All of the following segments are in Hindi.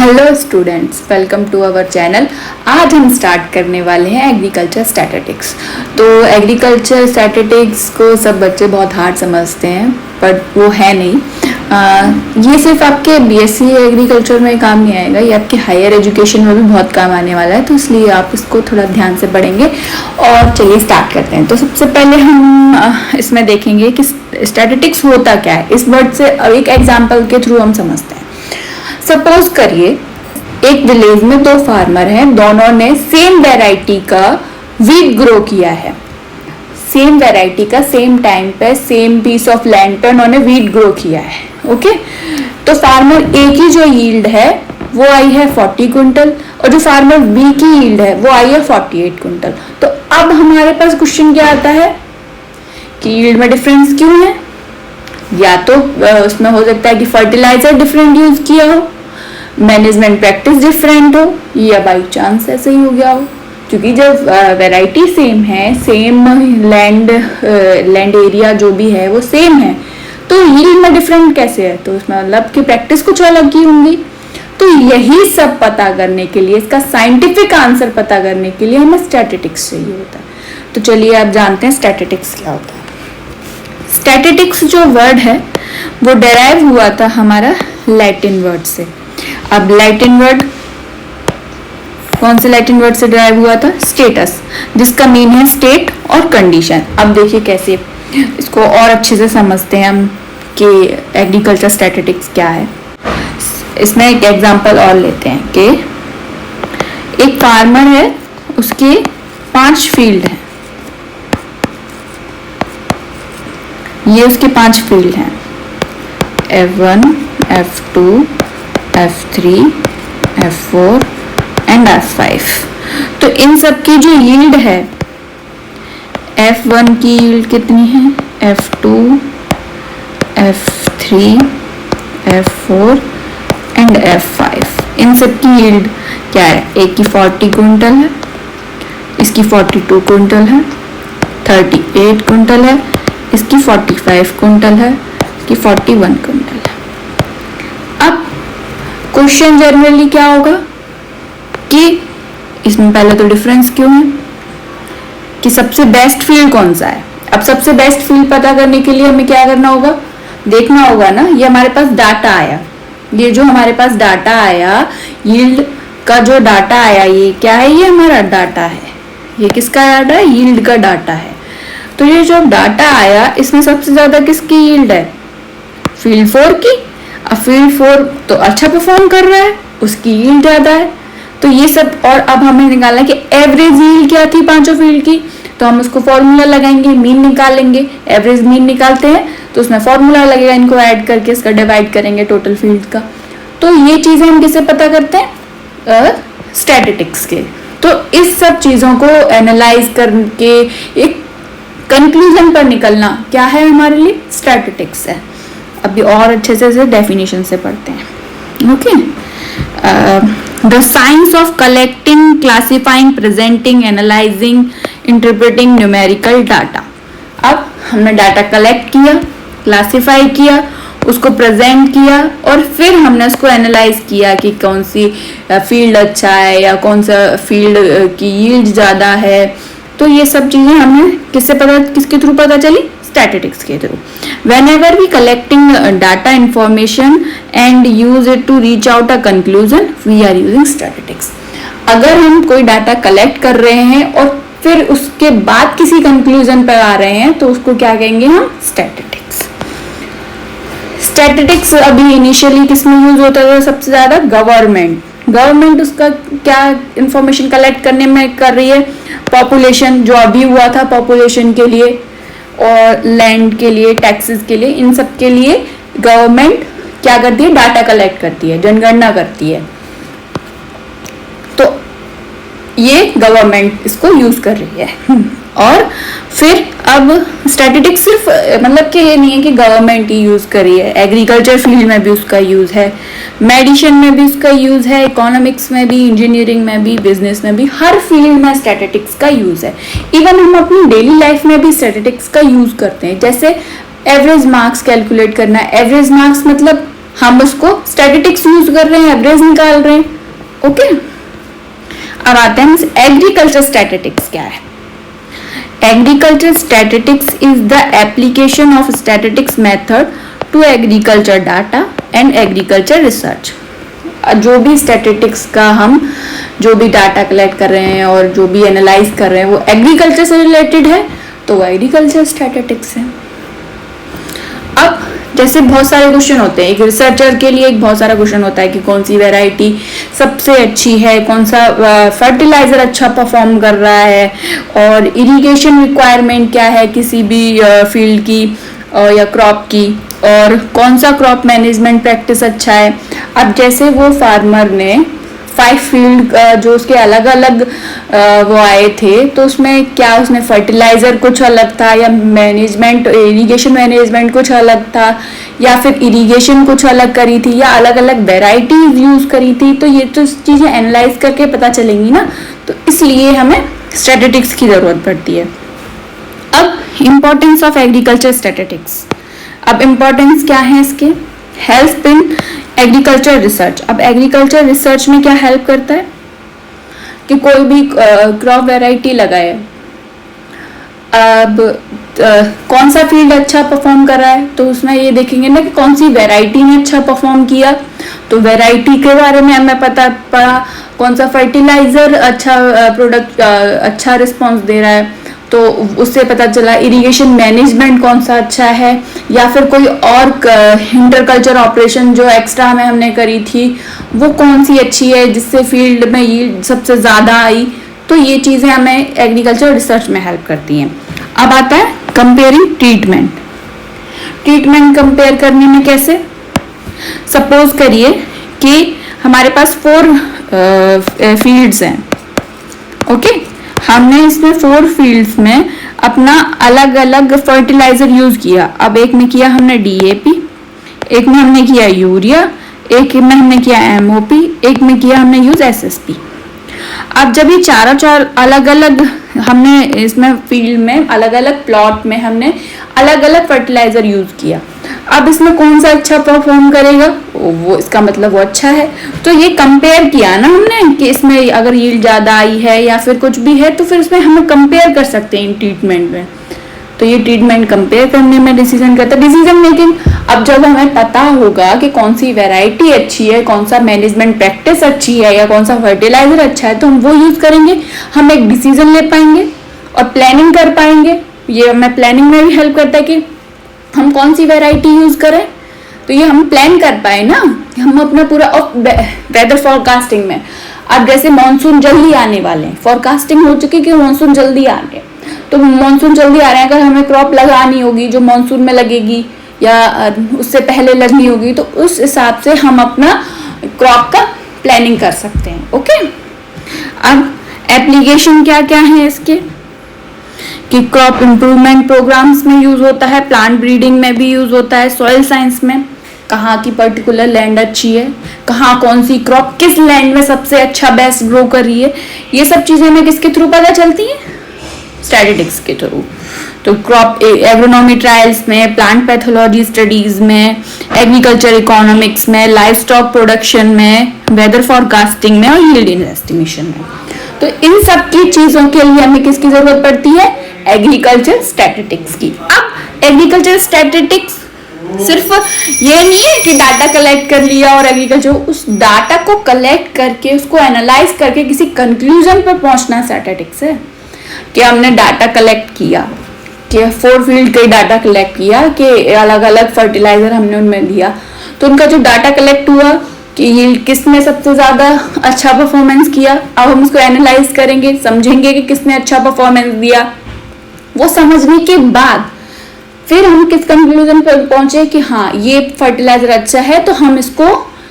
Hello students, welcome to our channel. आज हम स्टार्ट करने वाले हैं एग्रीकल्चर स्टैटिस्टिक्स। तो एग्रीकल्चर स्टैटिस्टिक्स को सब बच्चे बहुत हार्ड समझते हैं, पर वो है नहीं। ये सिर्फ आपके बीएससी एग्रीकल्चर में काम नहीं आएगा, ये आपके हायर एजुकेशन में भी बहुत काम आने वाला है। तो इसलिए आप इसको थोड़ा ध्यान से पढ़ेंगे। और चलिए स्टार्ट करते हैं। तो सबसे पहले हम इसमें देखेंगे कि स्टैटिस्टिक्स होता क्या है। इस वर्ड से एक एग्जाम्पल के थ्रू हम समझते हैं। सपोज करिए एक विलेज में दो फार्मर हैं, दोनों ने सेम वैरायटी का वीट ग्रो किया है। सेम वैरायटी का सेम टाइम पे सेम पीस ऑफ लैंड पे उन्होंने वीट ग्रो किया है। ओके, तो फार्मर ए की जो यील्ड है वो आई है 40 क्विंटल और जो फार्मर बी की यील्ड है वो आई है 48 क्विंटल। तो अब हमारे पास क्वेश्चन क्या आता है कि यील्ड में डिफरेंस क्यों है? या तो उसमें हो सकता है कि फर्टिलाइजर डिफरेंट यूज किया हो, मैनेजमेंट प्रैक्टिस डिफरेंट हो, या बाई चांस ऐसे ही हो गया हो। क्योंकि जब वैरायटी सेम है, सेम लैंड एरिया जो भी है वो सेम है, तो यील्ड में डिफरेंट कैसे है? तो उसमें मतलब कि प्रैक्टिस कुछ अलग की होंगी। तो यही सब पता करने के लिए, इसका साइंटिफिक आंसर पता करने के लिए हमें स्टैटिस्टिक्स चाहिए होता है। तो चलिए आप जानते हैं स्टैटिस्टिक्स क्या होता है। स्टैटिस्टिक्स जो वर्ड है वो डेराइव हुआ था हमारा लैटिन वर्ड से। अब लैटिन वर्ड कौन से लैटिन वर्ड से डेराइव हुआ था? स्टेटस, जिसका मीन है स्टेट और कंडीशन। अब देखिए कैसे इसको और अच्छे से समझते हैं हम कि एग्रीकल्चर स्टैटिस्टिक्स क्या है। इसमें एक एग्जांपल और लेते हैं कि एक फार्मर है, उसके 5 फील्ड हैं। ये उसके 5 फील्ड हैं, F1, F2, F3, F4 and F5। तो इन सब की जो यील्ड है, F1 की यील्ड कितनी है, F2, F3, F4 and F5। इन सब की यील्ड क्या है? एक की 40 क्विंटल है, इसकी 42 क्विंटल है, 38 क्विंटल है, इसकी 45 क्विंटल है, इसकी 41 क्विंटल है। अब क्वेश्चन जनरली क्या होगा कि इसमें पहले तो डिफरेंस क्यों है, कि सबसे बेस्ट फील्ड कौन सा है। अब सबसे बेस्ट फील्ड पता करने के लिए हमें क्या करना होगा? देखना होगा ना, ये हमारे पास डाटा आया, ये जो हमारे पास डाटा आया, यील्ड का जो डाटा आया, ये क्या है? ये हमारा डाटा है। ये किसका डाटा है? यील्ड का डाटा है। तो ये जो डाटा आया, इसमें सबसे ज्यादा किसकी यील्ड है? फील्ड 4 की। अब फील्ड 4 तो अच्छा परफॉर्म कर रहा है, उसकी यील्ड ज्यादा है। तो ये सब, और अब हमें निकालना है कि एवरेज यील्ड क्या थी पांचों फील्ड की। तो हम उसको फॉर्मूला लगाएंगे, मीन निकालेंगे। एवरेज मीन निकालते हैं तो उसमें फॉर्मूला लगेगा, इनको ऐड करके इसका डिवाइड करेंगे टोटल फील्ड का। तो ये चीजें हम किसे पता करते हैं? स्टैटिस्टिक्स के। तो इस सब चीजों को एनालाइज करके एक कंक्लूजन पर निकलना क्या है हमारे लिए? स्टैटिस्टिक्स है। अभी और अच्छे से डेफिनेशन से पढ़ते हैं। Okay, the science of collecting, classifying, presenting, analysing, interpreting numerical data. अब हमने डाटा कलेक्ट किया, क्लासिफाई किया, उसको प्रेजेंट किया और फिर हमने उसको एनालाइज किया कि कौन सी फील्ड अच्छा है या कौन सा फील्ड की यील्ड ज्यादा है। तो ये सब चीजें हमें किसके थ्रू पता चली? स्टैटिस्टिक्स के through. Whenever we collecting data information and use it to reach out a conclusion, we are using statistics. अगर हम कोई डाटा कलेक्ट कर रहे हैं और फिर उसके बाद किसी कंक्लूजन पर आ रहे हैं तो उसको क्या कहेंगे हम? स्टैटिस्टिक्स। स्टैटिस्टिक्स अभी इनिशियली किसमें यूज होता था सबसे ज्यादा? गवर्नमेंट उसका क्या इंफॉर्मेशन कलेक्ट करने में कर रही है? पॉपुलेशन, जो अभी हुआ था पॉपुलेशन के लिए और लैंड के लिए, टैक्सेस के लिए, इन सब के लिए गवर्नमेंट क्या करती है? डाटा कलेक्ट करती है, जनगणना करती है। तो ये गवर्नमेंट इसको यूज कर रही है। और फिर अब स्टैटिस्टिक्स सिर्फ मतलब कि ये नहीं है कि गवर्नमेंट ही यूज कर रही है, एग्रीकल्चर फील्ड में भी उसका यूज है, मेडिसिन में भी उसका यूज है, इकोनॉमिक्स में भी, इंजीनियरिंग में भी, बिजनेस में भी, हर फील्ड में स्टैटिस्टिक्स का यूज है। इवन हम अपनी डेली लाइफ में भी स्टैटिस्टिक्स का यूज करते हैं। जैसे एवरेज मार्क्स कैलकुलेट करना। एवरेज मार्क्स मतलब हम उसको स्टैटिस्टिक्स यूज कर रहे हैं, एवरेज निकाल रहे हैं। ओके, अब आते हैं एग्रीकल्चर स्टैटिस्टिक्स क्या है। Agriculture statistics is the application of statistics method to agriculture data and agriculture research. जो भी स्टैटिस्टिक्स का हम जो भी डाटा कलेक्ट कर रहे हैं और जो भी एनालाइज कर रहे हैं वो एग्रीकल्चर से रिलेटेड है, तो वो एग्रीकल्चर स्टैटिस्टिक्स है। अब जैसे बहुत सारे क्वेश्चन होते हैं, एक रिसर्चर के लिए एक बहुत सारा क्वेश्चन होता है कि कौन सी वैरायटी सबसे अच्छी है, कौन सा फर्टिलाइजर अच्छा परफॉर्म कर रहा है, और इरिगेशन रिक्वायरमेंट क्या है किसी भी फील्ड की या क्रॉप की, और कौन सा क्रॉप मैनेजमेंट प्रैक्टिस अच्छा है। अब जैसे वो फार्मर ने 5 फील्ड जो उसके अलग अलग वो आए थे, तो उसमें क्या उसने फर्टिलाइजर कुछ अलग था, या मैनेजमेंट इरिगेशन मैनेजमेंट कुछ अलग था, या फिर इरिगेशन कुछ अलग करी थी, या अलग अलग वेराइटीज यूज करी थी, तो ये तो चीजें एनालाइज करके पता चलेंगी ना, तो इसलिए हमें स्टैटिस्टिक्स की जरूरत पड़ती है। अब इम्पोर्टेंस ऑफ एग्रीकल्चर स्टैटिस्टिक्स, अब इम्पोर्टेंस क्या है इसके, हेल्प इन एग्रीकल्चर रिसर्च। अब एग्रीकल्चर रिसर्च में क्या हेल्प करता है कि कोई भी क्रॉप वैरायटी लगाए, अब कौन सा फील्ड अच्छा परफॉर्म कर रहा है, तो उसमें ये देखेंगे ना कि कौन सी वैरायटी ने अच्छा परफॉर्म किया, तो वैरायटी के बारे में हमें पता पड़ा, कौन सा फर्टिलाइजर अच्छा प्रोडक्ट अच्छा रिस्पॉन्स दे रहा है, तो उससे पता चला इरिगेशन मैनेजमेंट कौन सा अच्छा है, या फिर कोई और इंटरकल्चर ऑपरेशन जो एक्स्ट्रा में हमने करी थी वो कौन सी अच्छी है जिससे फील्ड में यील्ड सबसे ज़्यादा आई। तो ये चीज़ें हमें एग्रीकल्चर रिसर्च में हेल्प करती हैं। अब आता है कंपेयरिंग ट्रीटमेंट। ट्रीटमेंट कंपेयर करने में कैसे, सपोज करिए कि हमारे पास 4 फील्ड्स हैं। ओके, हमने इसमें 4 फील्ड्स में अपना अलग अलग फर्टिलाइजर यूज किया। अब एक में किया हमने DAP, एक में हमने किया यूरिया, एक में हमने किया MOP, एक में किया हमने यूज SSP। अब जब ये चारों अलग अलग हमने इसमें फील्ड में अलग अलग प्लॉट में हमने अलग अलग फर्टिलाइजर यूज किया, अब इसमें कौन सा अच्छा परफॉर्म करेगा, वो इसका मतलब वो अच्छा है। तो ये कंपेयर किया ना हमने कि इसमें अगर यील्ड ज्यादा आई है या फिर कुछ भी है, तो फिर इसमें हम कंपेयर कर सकते हैं इन ट्रीटमेंट में। तो ये ट्रीटमेंट कंपेयर करने में डिसीजन करता है, डिसीजन मेकिंग। अब जब हमें पता होगा कि कौन सी वैरायटी अच्छी है, कौन सा मैनेजमेंट प्रैक्टिस अच्छी है, या कौन सा फर्टिलाइजर अच्छा है, तो हम वो यूज करेंगे, हम एक डिसीजन ले पाएंगे और प्लानिंग कर पाएंगे। ये हमें प्लानिंग में भी हेल्प करता है कि हम कौन सी वैरायटी यूज करें, तो ये हम प्लान कर पाए ना, हम अपना पूरा वेदर फॉरकास्टिंग में। अब जैसे मानसून जल्दी आने वाले हैं, फॉरकास्टिंग हो चुकी कि मानसून जल्दी आ रहे हैं, तो मानसून जल्दी आ रहे हैं, अगर हमें क्रॉप लगानी होगी जो मानसून में लगेगी या उससे पहले लगनी होगी, तो उस हिसाब से हम अपना क्रॉप का प्लानिंग कर सकते हैं। ओके, अब एप्लीकेशन क्या क्या है इसके, कि क्रॉप इम्प्रूवमेंट प्रोग्राम्स में यूज होता है, प्लांट ब्रीडिंग में भी यूज होता है, सॉइल साइंस में कहाँ की पर्टिकुलर लैंड अच्छी है, कहाँ कौन सी क्रॉप किस लैंड में सबसे अच्छा बेस्ट ग्रो कर रही है, ये सब चीजें हमें किसके थ्रू पता चलती है, स्टैटिस्टिक्स के थ्रू। तो क्रॉप एग्रोनॉमी ट्रायल्स में, प्लांट पैथोलॉजी स्टडीज में, एग्रीकल्चर इकोनॉमिक्स में, लाइव स्टॉक प्रोडक्शन में, वेदर फॉरकास्टिंग में और यील्ड एस्टिमेशन में। तो इन सब की चीजों के लिए हमें किसकी जरूरत पड़ती है, एग्रीकल्चर स्टैटिस्टिक्स की। अब एग्रीकल्चर स्टैटिस्टिक्स सिर्फ ये नहीं है कि डाटा कलेक्ट कर लिया और एग्रीकल्चर, उस डाटा को कलेक्ट करके उसको एनालाइज करके किसी कंक्लूजन पर पहुंचना स्टैटिस्टिक्स है। कि हमने डाटा कलेक्ट किया, कि 4 फील्ड का डाटा कलेक्ट किया, कि अलग अलग फर्टिलाइजर हमने उनमें दिया, तो उनका जो डाटा कलेक्ट हुआ कि यील्ड किसने सबसे ज्यादा अच्छा परफॉर्मेंस किया, अब हम उसको एनालाइज करेंगे, समझेंगे कि किसने अच्छा परफॉर्मेंस दिया। वो समझने के बाद फिर हम किस कंक्लूजन पर पहुंचे कि हाँ ये फर्टिलाइजर अच्छा है, तो हम इसको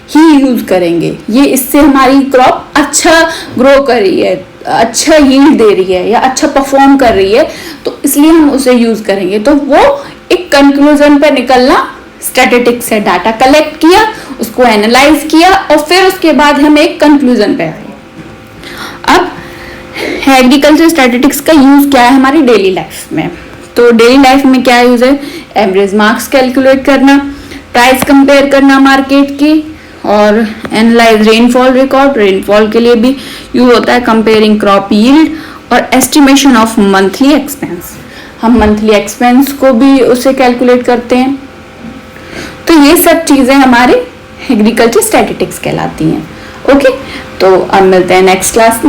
ही यूज करेंगे, ये इससे हमारी क्रॉप अच्छा ग्रो कर रही है, अच्छा यील्ड दे रही है या अच्छा परफॉर्म कर रही है, तो इसलिए हम उसे यूज करेंगे। तो वो एक कंक्लूजन पर निकलना स्टैटिस्टिक्स है। डाटा कलेक्ट किया, उसको एनालाइज किया और फिर उसके बाद हम एक कंक्लूजन पे आए। अब एग्रीकल्चर स्टैटिस्टिक्स का यूज क्या है हमारी डेली लाइफ में, तो डेली लाइफ में क्या यूज है, एवरेज मार्क्स कैलकुलेट करना, प्राइस कंपेयर करना मार्केट की, और एनालाइज रेनफॉल रिकॉर्ड, रेनफॉल के लिए भी यूज होता है, कंपेयरिंग क्रॉप यील्ड, और एस्टिमेशन ऑफ मंथली एक्सपेंस, हम मंथली एक्सपेंस को भी उसे कैलकुलेट करते हैं। तो ये सब चीजें हमारे एग्रीकल्चर स्टैटिस्टिक्स कहलाती हैं। ओके, तो अब मिलते हैं नेक्स्ट क्लास में।